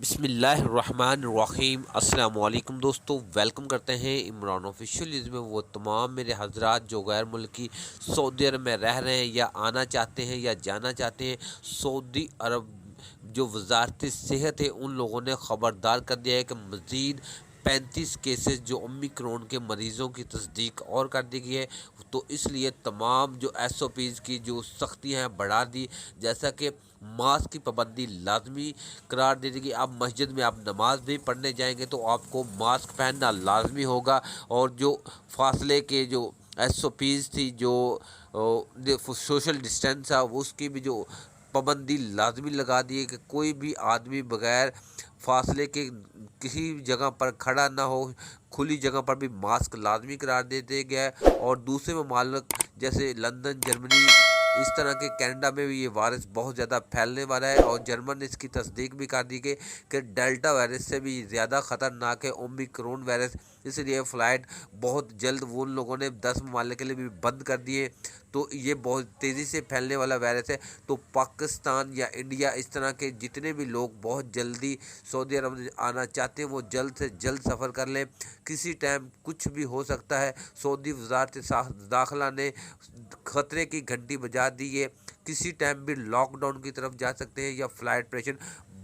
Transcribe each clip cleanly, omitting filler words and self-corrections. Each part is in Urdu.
بسم اللہ الرحمن الرحیم۔ السلام علیکم دوستو، ویلکم کرتے ہیں عمران آفیشیل میں وہ تمام میرے حضرات جو غیر ملکی سعودی عرب میں رہ رہے ہیں یا آنا چاہتے ہیں یا جانا چاہتے ہیں۔ سعودی عرب جو وزارت صحت ہے ان لوگوں نے خبردار کر دیا ہے کہ مزید 35 کیسز جو اومیکرون کے مریضوں کی تصدیق اور کر دی گئی ہے، تو اس لیے تمام جو ایس او پیز کی جو سختیاں ہیں بڑھا دی، جیسا کہ ماسک کی پابندی لازمی قرار دے دی گئی۔ اب مسجد میں آپ نماز بھی پڑھنے جائیں گے تو آپ کو ماسک پہننا لازمی ہوگا، اور جو فاصلے کے جو ایس او پیز تھی، جو سوشل ڈسٹینس ہے، اس کی بھی جو پابندی لازمی لگا دی ہے کہ کوئی بھی آدمی بغیر فاصلے کے کسی جگہ پر کھڑا نہ ہو۔ کھلی جگہ پر بھی ماسک لازمی قرار دے دیا گیا ہے، اور دوسرے ممالک جیسے لندن، جرمنی، اس طرح کے کینیڈا میں بھی یہ وائرس بہت زیادہ پھیلنے والا ہے، اور جرمن نے اس کی تصدیق بھی کر دی گئی کہ ڈیلٹا وائرس سے بھی زیادہ خطرناک ہے اومیکرون وائرس۔ اس لیے فلائٹ بہت جلد ان لوگوں نے 10 ممالک کے لیے بھی بند کر دیے، تو یہ بہت تیزی سے پھیلنے والا وائرس ہے۔ تو پاکستان یا انڈیا، اس طرح کے جتنے بھی لوگ بہت جلدی سعودی عرب آنا چاہتے ہیں وہ جلد سے جلد سفر کر لیں، کسی ٹائم کچھ بھی ہو سکتا ہے۔ سعودی وزارت داخلہ نے خطرے کی گھنٹی بجا دی ہے، کسی ٹائم بھی لاک ڈاؤن کی طرف جا سکتے ہیں یا فلائٹ آپریشن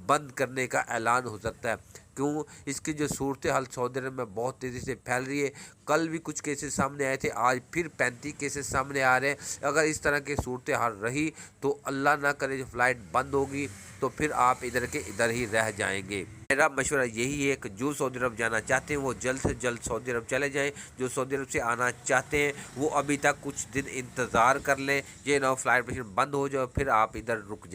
بند کرنے کا اعلان ہو سکتا ہے۔ کیوں؟ اس کی جو صورتحال سعودی عرب میں بہت تیزی سے پھیل رہی ہے۔ کل بھی کچھ کیسز سامنے آئے تھے، آج پھر 35 کیسز سامنے آ رہے ہیں۔ اگر اس طرح کی صورتحال رہی تو اللہ نہ کرے جو فلائٹ بند ہوگی تو پھر آپ ادھر کے ادھر ہی رہ جائیں گے۔ میرا مشورہ یہی ہے کہ جو سعودی عرب جانا چاہتے ہیں وہ جلد سے جلد سعودی عرب چلے جائیں، جو سعودی عرب سے آنا چاہتے ہیں وہ ابھی تک کچھ دن انتظار کر لیں، یہ نہ فلائٹ آپریشن بند ہو جائے پھر آپ ادھر رک جائیں۔